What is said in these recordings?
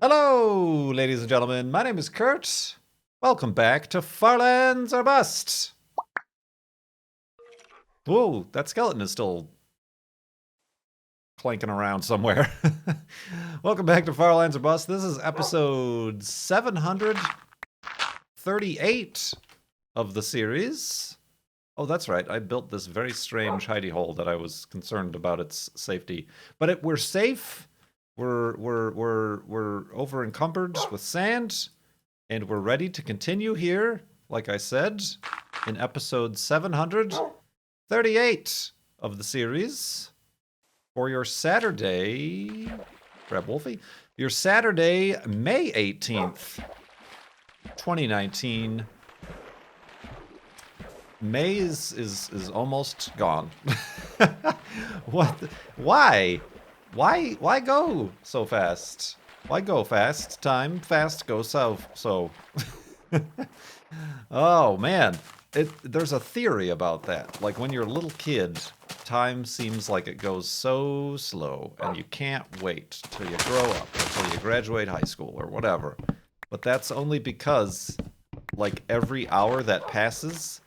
Hello, ladies and gentlemen. My name is Kurt. Welcome back to Farlands or Bust. Whoa, that skeleton is still clanking around somewhere. Welcome back to Farlands or Bust. This is episode 738 of the series. Oh, that's right. I built this very strange hidey hole that I was concerned about its safety. But we're safe. We're over encumbered with sand, and we're ready to continue here, like I said, in episode 738 of the series for your Saturday, grab Wolfie, your Saturday, May 18th, 2019. May is almost gone. What? Why? Why go so fast? Why go fast? Time fast, go so. Oh man, there's a theory about that. Like when you're a little kid, time seems like it goes so slow, and you can't wait till you grow up, until you graduate high school or whatever. But that's only because, like, every hour that passes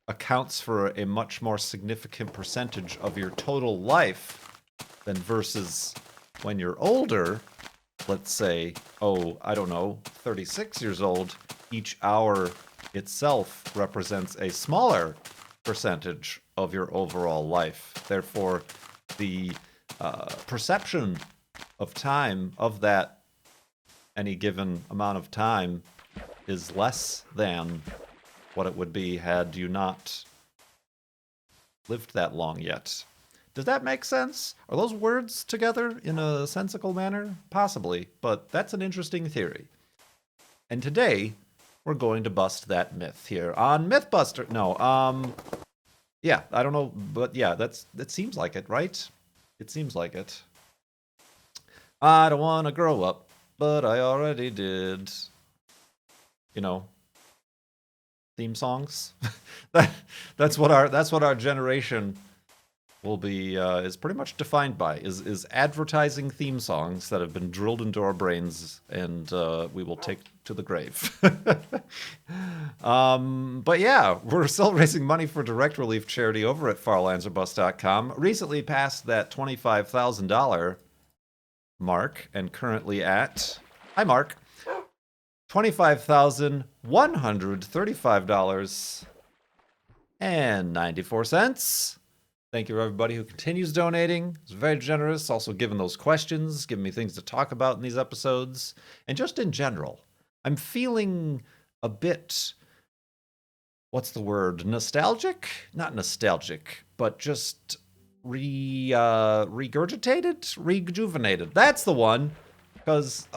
accounts for a much more significant percentage of your total life than versus when you're older, let's say, I don't know, 36 years old, each hour itself represents a smaller percentage of your overall life. Therefore, the perception of time, of that any given amount of time, is less than what it would be had you not lived that long yet. Does that make sense? Are those words together in a sensical manner? Possibly, but that's an interesting theory. And today, we're going to bust that myth here on Mythbuster. No, yeah, I don't know, but yeah, that seems like it, right? It seems like it. I don't want to grow up, but I already did. You know, theme songs. That's what our generation will be is pretty much defined by is advertising theme songs that have been drilled into our brains, and we will take to the grave. But yeah, we're still raising money for direct relief charity over at farlandsorbust.com. Recently passed that $25,000 mark, and currently at Mark, $25,135.94. Thank you to everybody who continues donating. It's very generous. Also giving those questions, giving me things to talk about in these episodes. And just in general, I'm feeling a bit, what's the word? Nostalgic? Not nostalgic, but just regurgitated? Rejuvenated. That's the one. Because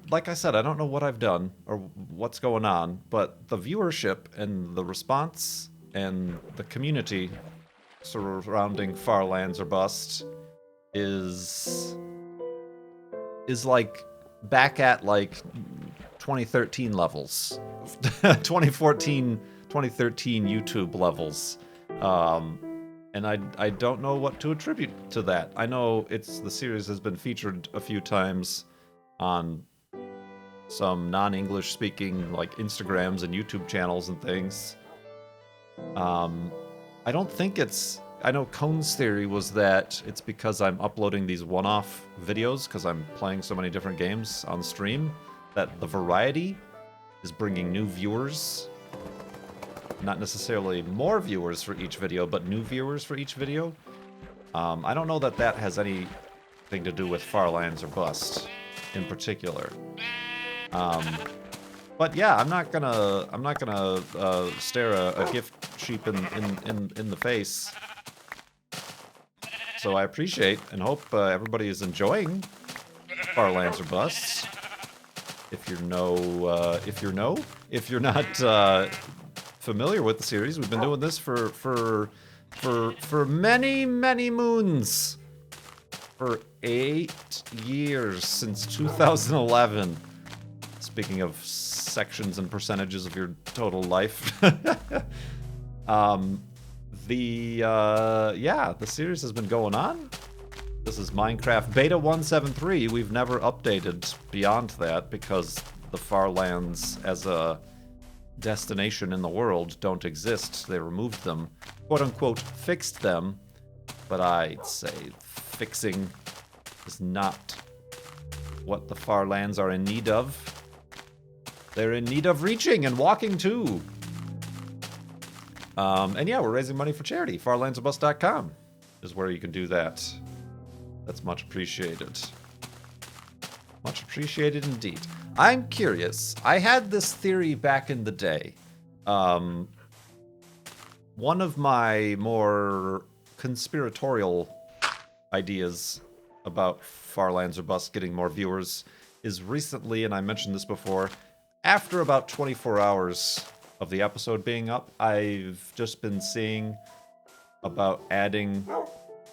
like I said, I don't know what I've done or what's going on, but the viewership and the response and the community surrounding Farlands or Bust is like back at like 2013 levels, 2014, 2013 YouTube levels, and I don't know what to attribute to that. I know the series has been featured a few times on some non-English speaking like Instagrams and YouTube channels and things. I don't think I know Cone's theory was that it's because I'm uploading these one-off videos because I'm playing so many different games on stream, that the variety is bringing new viewers. Not necessarily more viewers for each video, but new viewers for each video. I don't know that has anything to do with Farlands or Bust in particular. But yeah, I'm not gonna stare a gift sheep in the face. So I appreciate and hope everybody is enjoying Farlands or Busts. If you're not familiar with the series, we've been doing this for many moons, for 8 years, since 2011. Speaking of sections and percentages of your total life. The series has been going on This is Minecraft Beta 173. We've never updated beyond that because the far lands as a destination in the world don't exist. They removed them, quote unquote, fixed them, but I'd say fixing is not what the far lands are in need of. They're in need of reaching and walking too. And yeah, we're raising money for charity. farlandsorbust.com is where you can do that. That's much appreciated. Much appreciated indeed. I'm curious. I had this theory back in the day. One of my more conspiratorial ideas about Far Lands or Bust getting more viewers is recently, and I mentioned this before, after about 24 hours of the episode being up, I've just been seeing about adding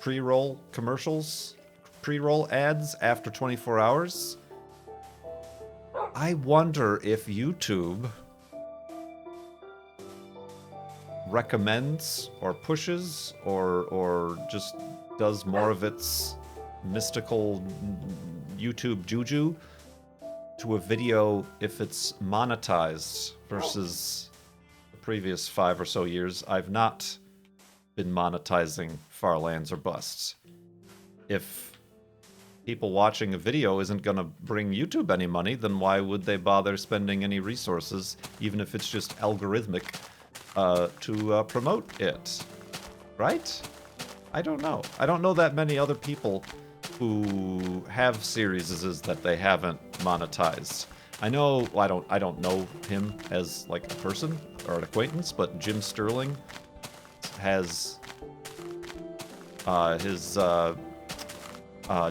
pre-roll commercials, pre-roll ads after 24 hours. I wonder if YouTube recommends or pushes or just does more of its mystical YouTube juju to a video if it's monetized versus the previous 5 or so years. I've not been monetizing Far Lands or Busts. If people watching a video isn't going to bring YouTube any money, then why would they bother spending any resources, even if it's just algorithmic, to promote it? Right? I don't know. I don't know that many other people who have series that they haven't monetized. I know, I don't know him as like a person or an acquaintance, but Jim Sterling has his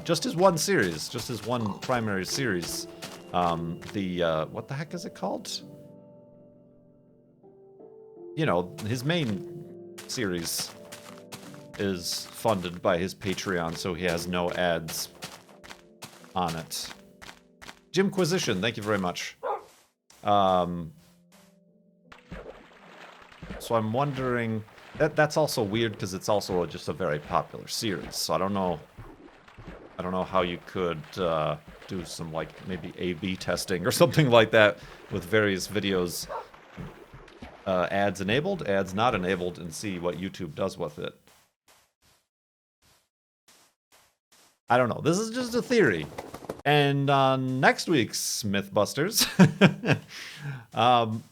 just his one series, just his one primary series. What the heck is it called? You know, his main series is funded by his Patreon, so he has no ads on it. Jimquisition, thank you very much. So I'm wondering, that's also weird because it's also just a very popular series, so I don't know how you could do some, like, maybe A/B testing or something like that with various videos. Ads enabled, ads not enabled, and see what YouTube does with it. I don't know. This is just a theory. And on next week's Mythbusters,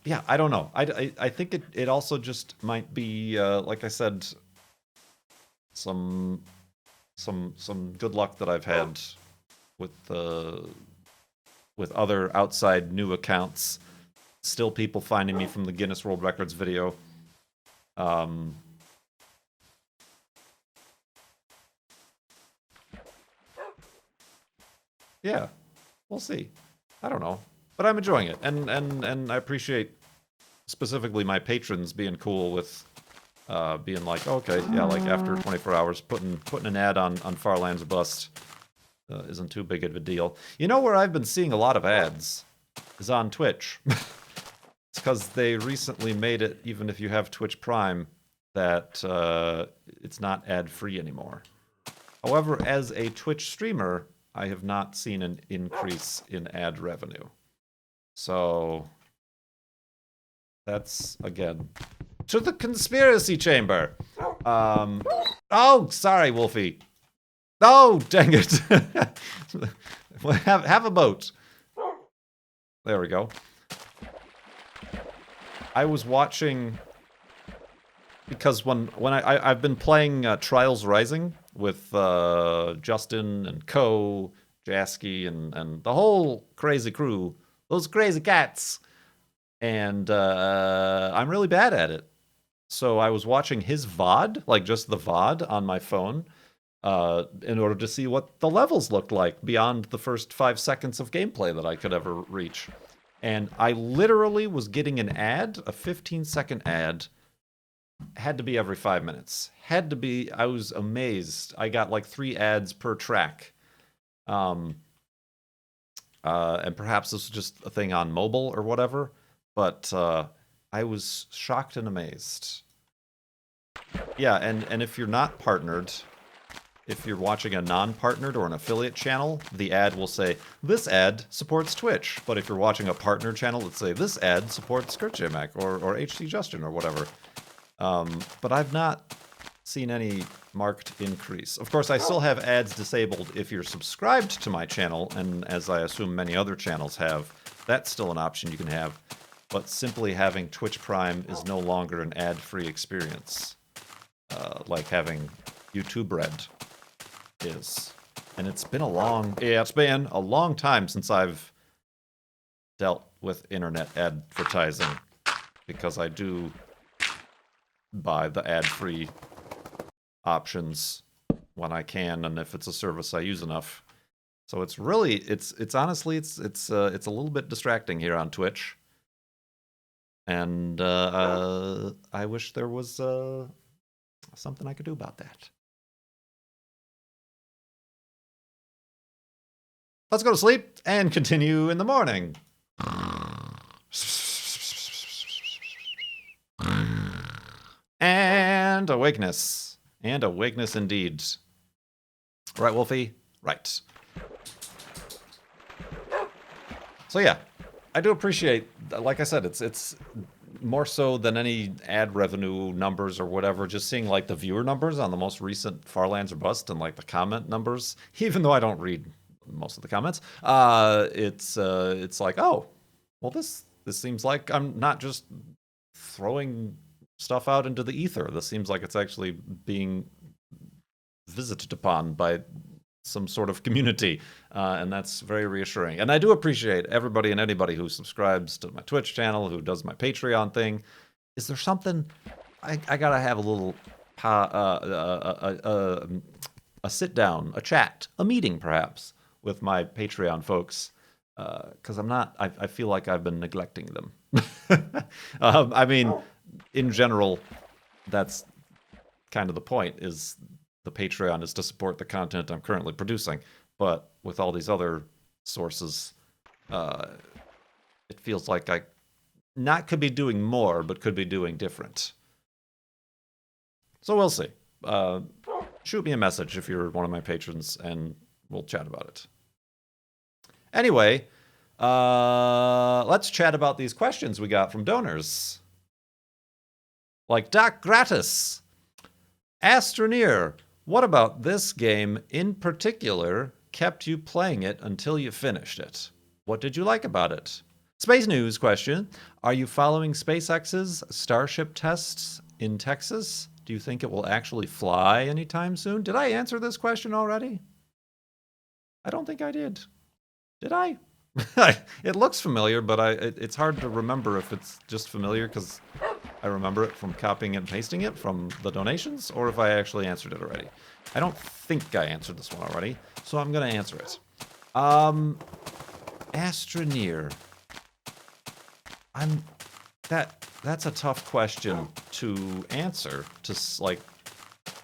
yeah, I don't know. I think it also just might be, like I said, some good luck that I've had with other outside new accounts. Still people finding me from the Guinness World Records video. Yeah, we'll see. I don't know, but I'm enjoying it, and I appreciate specifically my patrons being cool with being like, okay, yeah, like after 24 hours, putting an ad on Far Lands or Bust isn't too big of a deal. You know where I've been seeing a lot of ads is on Twitch. It's because they recently made it, even if you have Twitch Prime, that it's not ad-free anymore. However, as a Twitch streamer, I have not seen an increase in ad revenue. So that's, again, to the conspiracy chamber. Oh, sorry, Wolfie. Oh, dang it. have a boat. There we go. I was watching, because when I've been playing Trials Rising with Justin and Co, Jasky and the whole crazy crew, those crazy cats, and I'm really bad at it. So I was watching his VOD, like just the VOD on my phone, in order to see what the levels looked like beyond the first 5 seconds of gameplay that I could ever reach. And I literally was getting an ad, a 15-second ad, had to be every 5 minutes. Had to be, I was amazed. I got like 3 ads per track. And perhaps this was just a thing on mobile or whatever, but I was shocked and amazed. Yeah, and if you're not partnered, if you're watching a non-partnered or an affiliate channel, the ad will say, this ad supports Twitch. But if you're watching a partner channel, it'll say, this ad supports ScriptJMac or HC Justin or whatever. But I've not seen any marked increase. Of course, I still have ads disabled if you're subscribed to my channel, and as I assume many other channels have, that's still an option you can have. But simply having Twitch Prime is no longer an ad-free experience, like having YouTube Red is. And it's been a long time since I've dealt with internet advertising, because I do buy the ad-free options when I can, and if it's a service I use enough. So it's really, it's honestly, it's a little bit distracting here on Twitch. And I wish there was something I could do about that. Let's go to sleep and continue in the morning. And awakeness. And awakeness indeed. Right, Wolfie? Right. So yeah, I do appreciate, like I said, it's more so than any ad revenue numbers or whatever, just seeing like the viewer numbers on the most recent Farlands or Bust and like the comment numbers, even though I don't read most of the comments, it's like, oh, well, this seems like I'm not just throwing stuff out into the ether. This seems like it's actually being visited upon by some sort of community, and that's very reassuring. And I do appreciate everybody and anybody who subscribes to my Twitch channel, who does my Patreon thing. Is there something I gotta have a little a sit down, a chat, a meeting perhaps with my Patreon folks, because I feel like I've been neglecting them. I mean, in general, that's kind of the point, is the Patreon is to support the content I'm currently producing. But with all these other sources, it feels like I not could be doing more, but could be doing different. So we'll see. Shoot me a message if you're one of my patrons, and we'll chat about it. Anyway, let's chat about these questions we got from donors. Like Doc Gratis, Astroneer, what about this game in particular kept you playing it until you finished it? What did you like about it? Space News question, are you following SpaceX's Starship tests in Texas? Do you think it will actually fly anytime soon? Did I answer this question already? I don't think I did. Did I? It looks familiar, but it's hard to remember if it's just familiar because I remember it from copying and pasting it from the donations, or if I actually answered it already. I don't think I answered this one already, so I'm going to answer it. Astroneer. That's a tough question to answer. Like,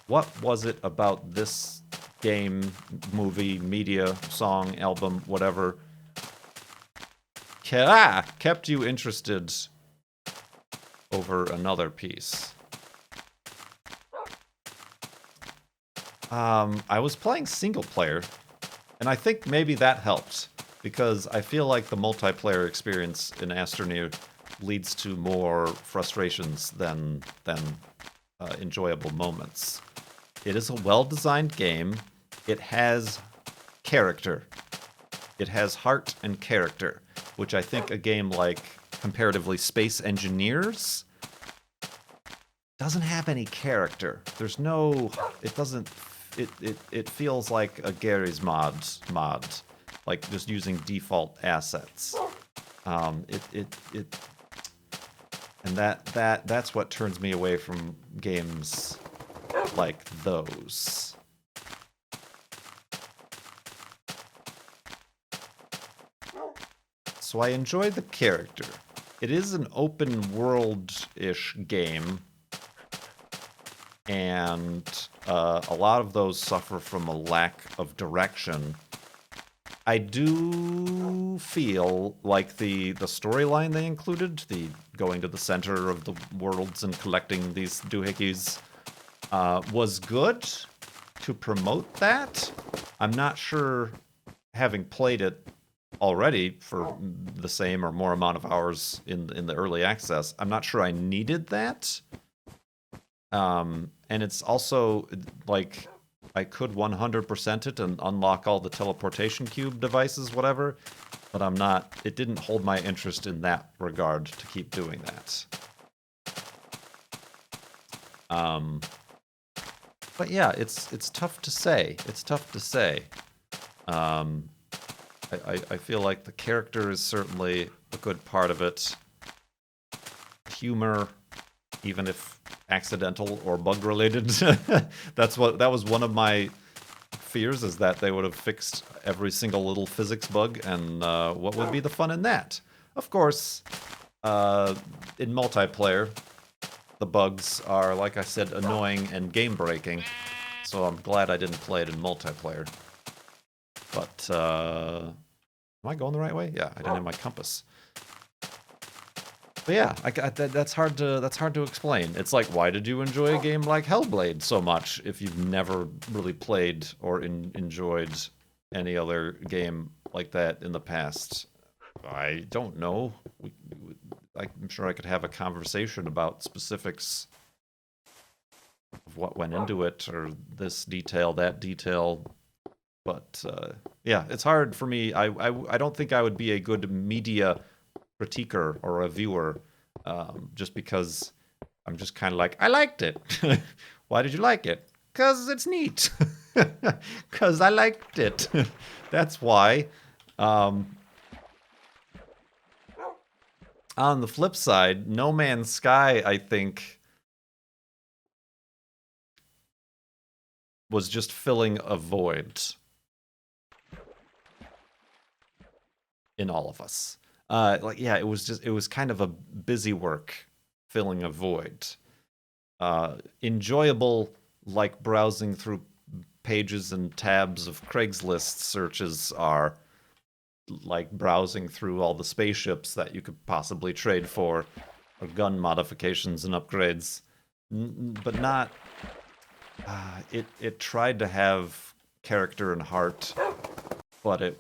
what was it about this game, movie, media, song, album, whatever, kept you interested over another piece? I was playing single player, and I think maybe that helped, because I feel like the multiplayer experience in Astroneer leads to more frustrations than enjoyable moments. It is a well-designed game. It has character. It has heart and character, which I think a game like, comparatively, Space Engineers doesn't have any character. There's no... It doesn't... It feels like a Gary's mod, like just using default assets. And that's what turns me away from games like those. So I enjoy the character. It is an open world-ish game, and a lot of those suffer from a lack of direction. I do feel like the storyline they included, the going to the center of the worlds and collecting these doohickeys, was good. to promote that. I'm not sure, having played it already for the same or more amount of hours in the early access, I'm not sure I needed that. And it's also like I could 100% it and unlock all the teleportation cube devices, whatever, but I'm not. It didn't hold my interest in that regard to keep doing that. But yeah, it's tough to say. It's tough to say. I feel like the character is certainly a good part of it. Humor, even if accidental or bug related, that was one of my fears, is that they would have fixed every single little physics bug, and what would be the fun in that? Of course, in multiplayer, the bugs are, like I said, annoying and game-breaking, so I'm glad I didn't play it in multiplayer. But, am I going the right way? Yeah, I didn't have my compass. But yeah, that's hard to explain. It's like, why did you enjoy a game like Hellblade so much if you've never really played or enjoyed any other game like that in the past? I don't know. I'm sure I could have a conversation about specifics of what went into it, or this detail, that detail. But yeah, it's hard for me. I don't think I would be a good media critiquer or reviewer, just because I'm just kind of like, I liked it. Why did you like it? Because it's neat. Because I liked it. That's why. On the flip side, No Man's Sky, I think, was just filling a void in all of us. Like, yeah, it was kind of a busy work filling a void. Enjoyable, like browsing through pages and tabs of Craigslist searches are, like browsing through all the spaceships that you could possibly trade for, or gun modifications and upgrades. But not... it tried to have character and heart, but it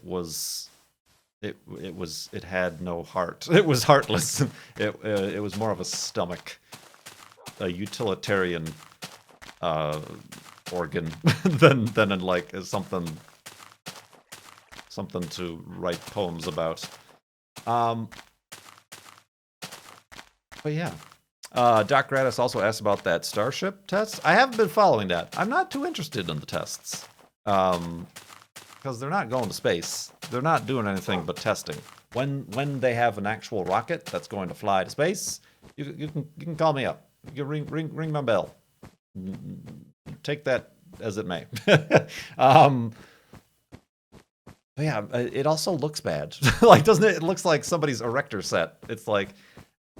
had no heart. It was heartless. It was more of a stomach, a utilitarian organ than in like something to write poems about. But yeah. Doc Gratis also asked about that Starship test. I haven't been following that. I'm not too interested in the tests. Because they're not going to space. They're not doing anything but testing. When they have an actual rocket that's going to fly to space, you can call me up. You can ring my bell. Take that as it may. Yeah, it also looks bad. Like, doesn't it? It looks like somebody's erector set. It's like,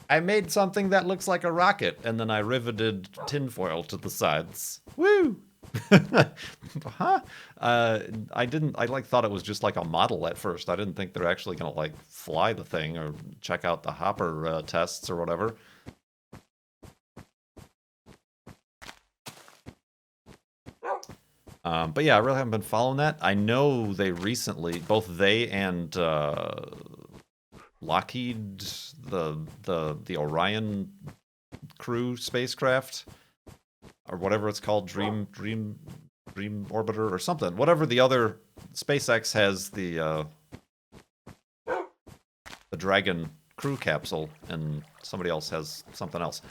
I made something that looks like a rocket, and then I riveted tinfoil to the sides. Woo! Huh? I thought it was just like a model at first. I didn't think they're actually gonna like fly the thing or check out the hopper tests or whatever. But yeah, I really haven't been following that. I know they recently, both they and Lockheed, the Orion crew spacecraft, or whatever it's called, Dream Orbiter or something. Whatever the other, SpaceX has the Dragon crew capsule, and somebody else has something else.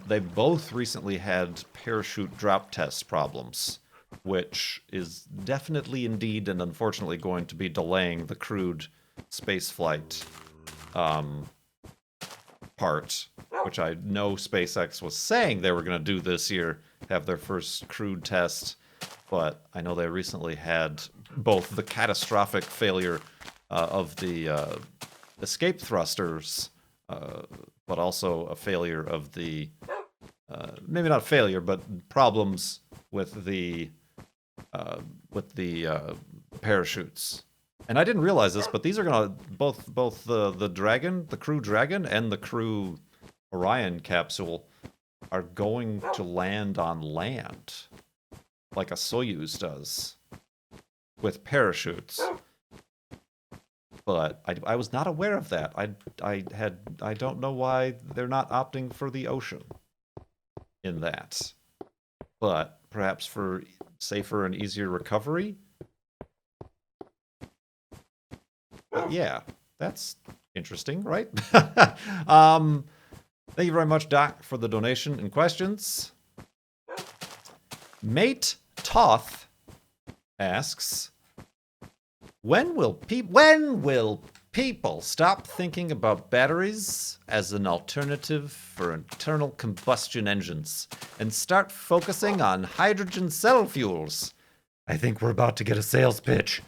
They both recently had parachute drop test problems, which is definitely, indeed, and unfortunately going to be delaying the crewed spaceflight part, which I know SpaceX was saying they were going to do this year, have their first crewed test, but I know they recently had both the catastrophic failure of the escape thrusters, but also a failure of the, maybe not failure, but problems with the parachutes. And I didn't realize this, but these are gonna both the Dragon, the Crew Dragon, and the Crew Orion capsule are going to land on land. like a Soyuz does, with parachutes. But I was not aware of that. I don't know why they're not opting for the ocean in that. But perhaps for safer and easier recovery? But yeah, that's interesting, right? Thank you very much, Doc, for the donation and questions. Mate Toth asks, when will people stop thinking about batteries as an alternative for internal combustion engines and start focusing on hydrogen cell fuels? I think we're about to get a sales pitch.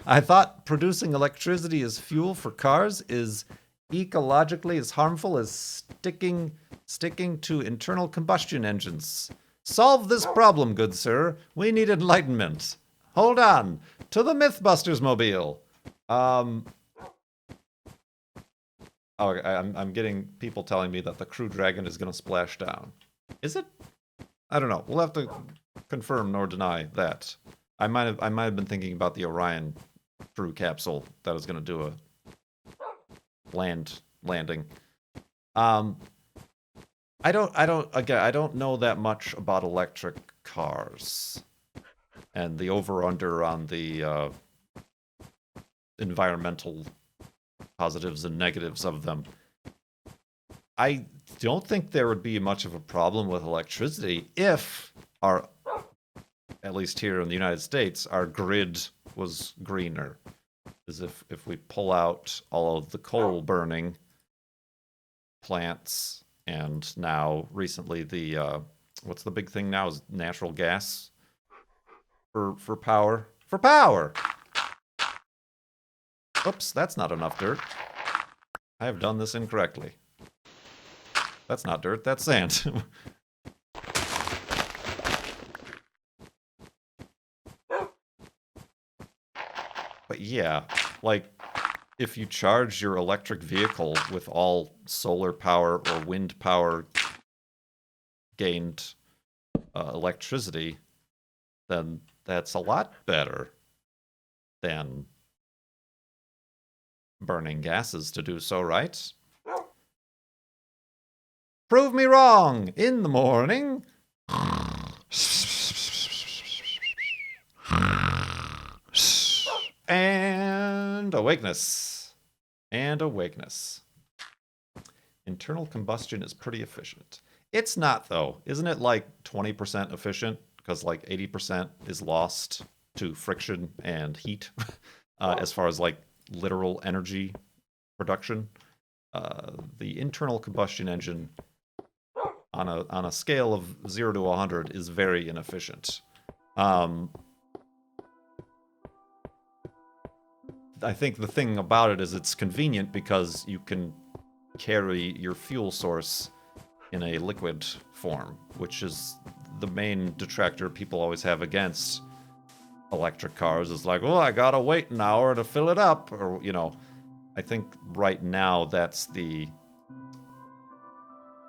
I thought producing electricity as fuel for cars is ecologically as harmful as sticking to internal combustion engines. Solve this problem, good sir. We need enlightenment. Hold on to the Mythbusters mobile. I'm getting people telling me that the Crew Dragon is going to splash down. Is it? I don't know. We'll have to confirm nor deny that. I might have been thinking about the Orion Crew capsule that was going to do a landing. I don't know that much about electric cars and the over-under on the environmental positives and negatives of them. I don't think there would be much of a problem with electricity if our, at least here in the United States, our grid was greener. As if we pull out all of the coal burning plants, and now recently the what's the big thing now is natural gas for power. For power! Oops, that's not enough dirt. I have done this incorrectly. That's not dirt, that's sand. But yeah, like, if you charge your electric vehicle with all solar power or wind power gained electricity, then that's a lot better than burning gases to do so, right? Prove me wrong in the morning. And awakeness. And awakeness. Internal combustion is pretty efficient. It's not, though. Isn't it like 20% efficient? Because like 80% is lost to friction and heat as far as like literal energy production. The internal combustion engine on a scale of 0 to 100 is very inefficient. I think the thing about it is it's convenient because you can carry your fuel source in a liquid form, which is the main detractor people always have against electric cars. Is like, well, I gotta wait an hour to fill it up, or, you know. I think right now that's the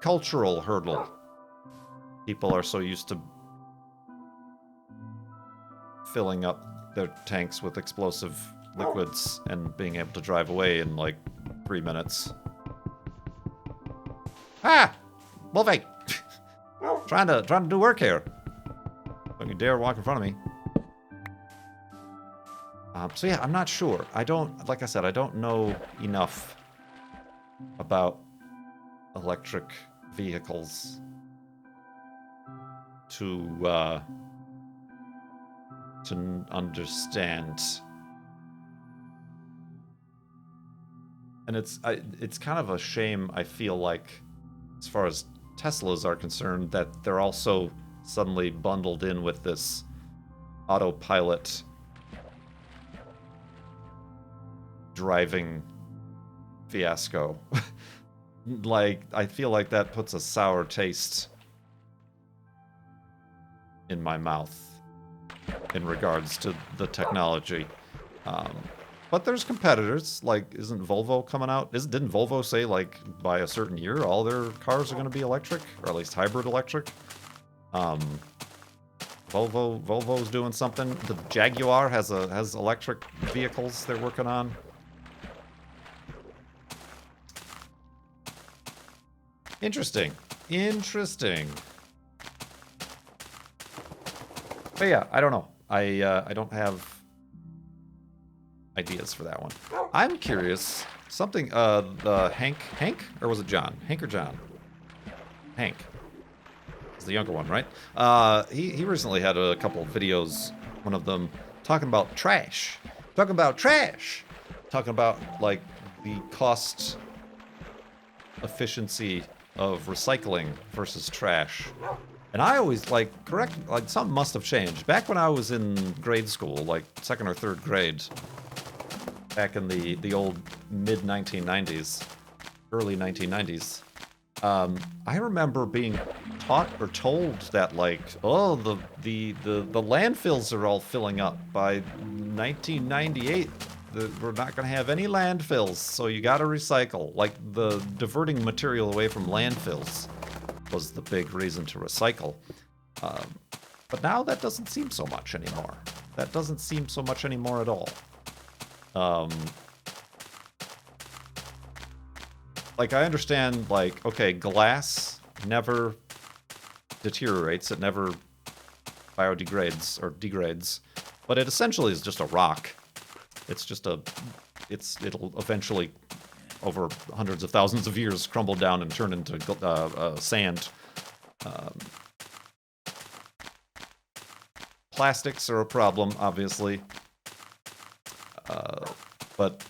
cultural hurdle. People are so used to filling up their tanks with explosive liquids and being able to drive away in like 3 minutes. Ah! Wolfie! trying to do work here. Don't you dare walk in front of me. So yeah, I'm not sure. Like I said, I don't know enough about electric vehicles to understand. And it's kind of a shame, I feel like, as far as Teslas are concerned, that they're also suddenly bundled in with this autopilot driving fiasco. Like, I feel like that puts a sour taste in my mouth in regards to the technology. But there's competitors, like, isn't Volvo coming out? Didn't Volvo say, like, by a certain year, all their cars are going to be electric? Or at least hybrid electric? Volvo's doing something. The Jaguar has electric vehicles they're working on. Interesting. Interesting. But yeah, I don't know. I don't have ideas for that one. I'm curious. Something, the Hank, or was it John? Hank or John? Hank. It's the younger one, right? He recently had a couple of videos, one of them talking about trash. Talking about, like, the cost efficiency of recycling versus trash. And I always, like, something must have changed. Back when I was in grade school, like, 2nd or 3rd grade, back in the old mid-1990s, early 1990s, I remember being taught or told that, like, oh, the landfills are all filling up by 1998. We're not going to have any landfills, so you got to recycle. Like, the diverting material away from landfills was the big reason to recycle. But now that doesn't seem so much anymore. That doesn't seem so much anymore at all. Like, I understand, like, okay, glass never deteriorates. It never biodegrades or degrades. But it essentially is just a rock. It's just it'll eventually, over hundreds of thousands of years, crumble down and turn into sand. Plastics are a problem, obviously. But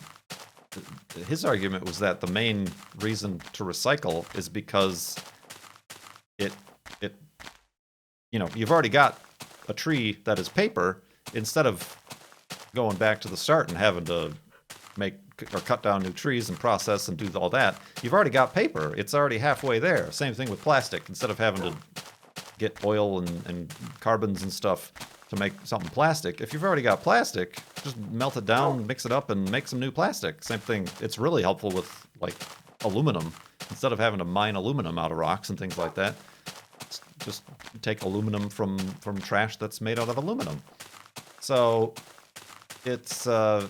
his argument was that the main reason to recycle is because you've already got a tree that is paper. Instead of going back to the start and having to make or cut down new trees and process and do all that, you've already got paper. It's already halfway there. Same thing with plastic. Instead of having to get oil and carbons and stuff to make something plastic, if you've already got plastic, just melt it down, mix it up, and make some new plastic. Same thing. It's really helpful with, like, aluminum. Instead of having to mine aluminum out of rocks and things like that, just take aluminum from trash that's made out of aluminum. So it's yeah,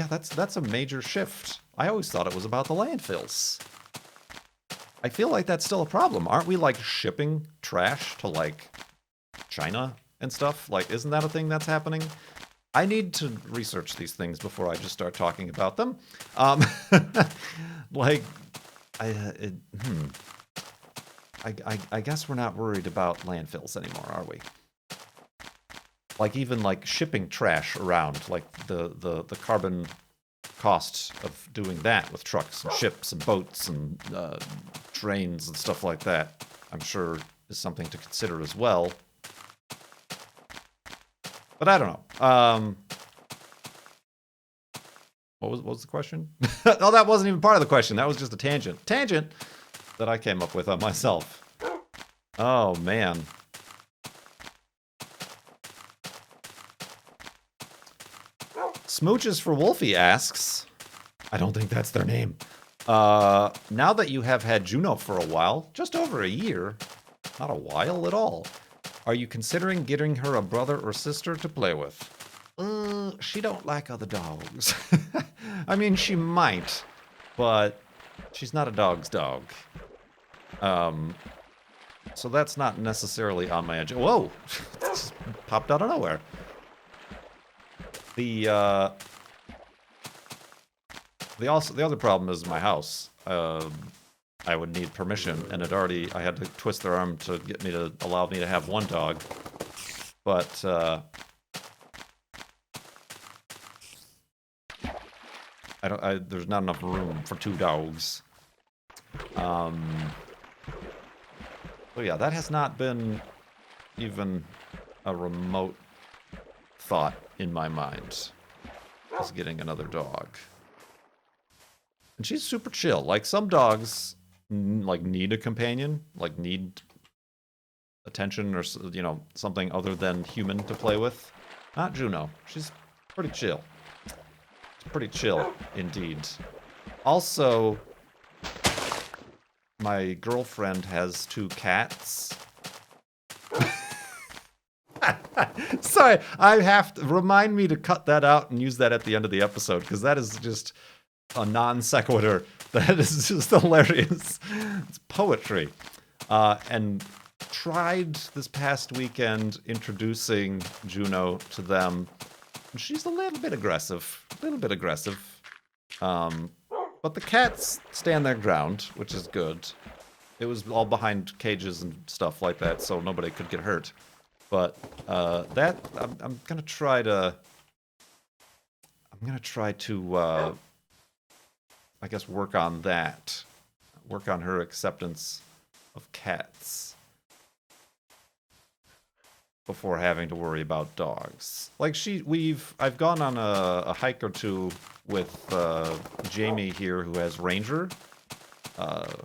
that's a major shift. I always thought it was about the landfills. I feel like that's still a problem. Aren't we, like, shipping trash to, like, China and stuff? Like, isn't that a thing that's happening? I need to research these things before I just start talking about them. Like, I guess we're not worried about landfills anymore, are we? Like, even, like, shipping trash around, like, the carbon cost of doing that with trucks and ships and boats and trains and stuff like that, I'm sure is something to consider as well. But I don't know. What was the question? Oh, that wasn't even part of the question. That was just a tangent. Tangent that I came up with on myself. Oh, man. Smooches for Wolfie asks, I don't think that's their name. Now that you have had Juno for a while, just over a year, not a while at all, are you considering getting her a brother or sister to play with? She don't like other dogs. I mean, she might, but she's not a dog's dog. So that's not necessarily on my agenda. Whoa! Just popped out of nowhere. The other problem is my house. I would need permission, and I had to twist their arm to get me to allow me to have one dog. But there's not enough room for 2 dogs. So yeah, that has not been even a remote thought in my mind, is getting another dog. And she's super chill. Like, some dogs, like, need a companion, like, need attention or, something other than human to play with. Not Juno. She's pretty chill. Pretty chill, indeed. Also, my girlfriend has 2 cats. Sorry, I have to remind me to cut that out and use that at the end of the episode because that is just a non sequitur. That is just hilarious. It's poetry. And tried this past weekend introducing Juno to them. She's a little bit aggressive. But the cats stand their ground, which is good. It was all behind cages and stuff like that, so nobody could get hurt. But I'm gonna try to. I guess work on that. Work on her acceptance of cats before having to worry about dogs. Like I've gone on a hike or two with Jamie here, who has Ranger,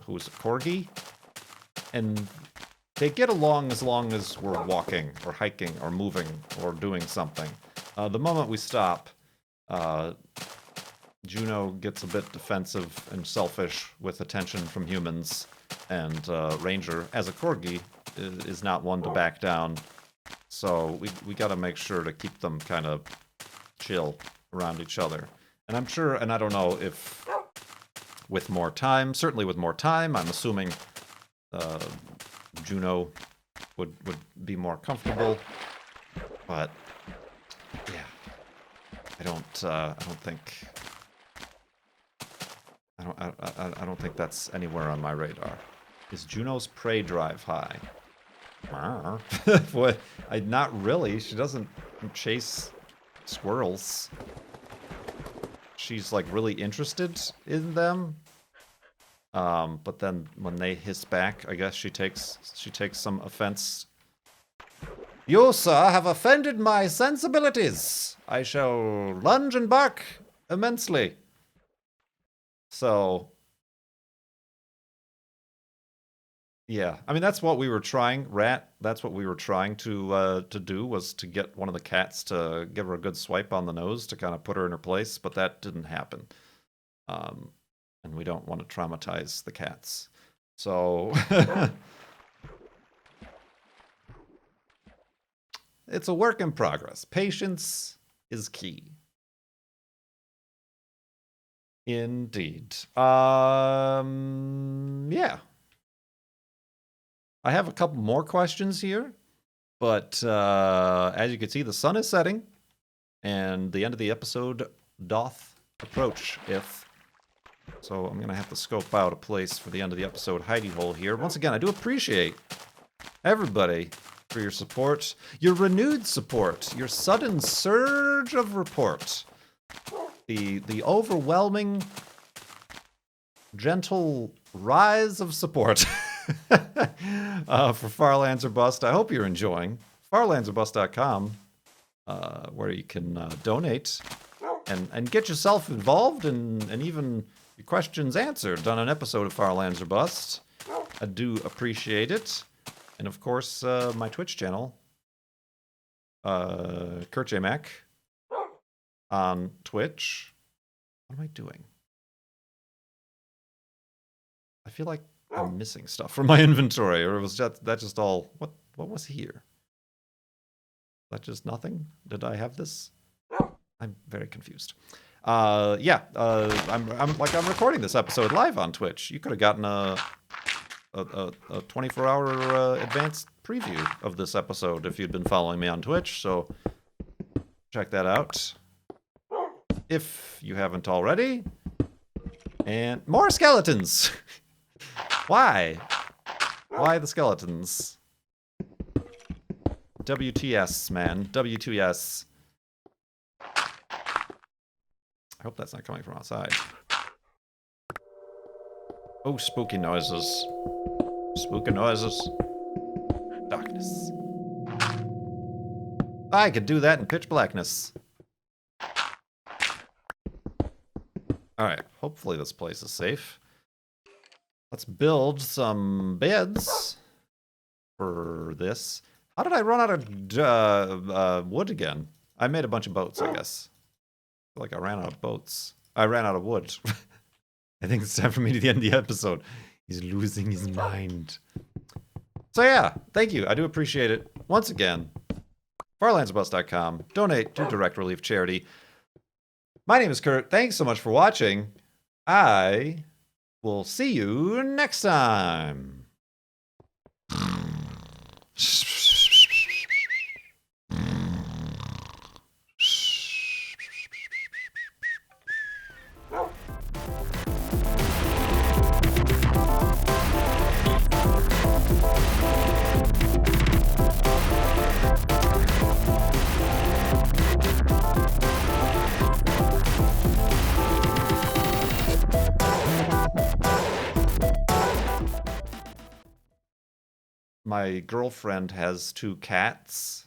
who's a corgi, and they get along as long as we're walking or hiking or moving or doing something. The moment we stop, Juno gets a bit defensive and selfish with attention from humans, and Ranger, as a corgi, is not one to back down. So we got to make sure to keep them kind of chill around each other. And I'm sure, and I don't know if with more time, certainly with more time, I'm assuming Juno would be more comfortable. But yeah, I don't think that's anywhere on my radar. Is Juno's prey drive high? Boy, not really. She doesn't chase squirrels. She's like really interested in them. But then when they hiss back, I guess she takes some offense. You, sir, have offended my sensibilities. I shall lunge and bark immensely. So, yeah, I mean that's what we were trying, Rat. That's what we were trying to do, was to get one of the cats to give her a good swipe on the nose to kind of put her in her place, but that didn't happen. And we don't want to traumatize the cats, so it's a work in progress. Patience is key. Indeed. Yeah. I have a couple more questions here, but as you can see, the sun is setting, and the end of the episode doth approach, so I'm going to have to scope out a place for the end of the episode hidey hole here. Once again, I do appreciate everybody for your support, your renewed support, your sudden surge of report, the overwhelming, gentle rise of support for Farlands or Bust. I hope you're enjoying farlandsorbust.com, where you can donate and get yourself involved and even your questions answered on an episode of Farlands or Bust. I do appreciate it. And of course, my Twitch channel, Kurt J. Mac, on Twitch. What am I doing? I feel like I'm missing stuff from my inventory, or was that just all? What was here? That just nothing? Did I have this? I'm very confused. Yeah, I'm recording this episode live on Twitch. You could have gotten a 24-hour advanced preview of this episode if you'd been following me on Twitch, so check that out if you haven't already. And more skeletons! Why the skeletons? WTS, man. WTS. I hope that's not coming from outside. Oh, spooky noises. Spooky noises. Darkness. I could do that in pitch blackness. Alright, hopefully this place is safe. Let's build some beds for this. How did I run out of wood again? I made a bunch of boats, I guess. I feel like I ran out of boats. I ran out of wood. I think it's time for me to end the episode. He's losing his mind. So yeah, thank you. I do appreciate it. Once again, farlandsbus.com. Donate to Direct Relief Charity. My name is Kurt. Thanks so much for watching. I will see you next time. My girlfriend has 2 cats.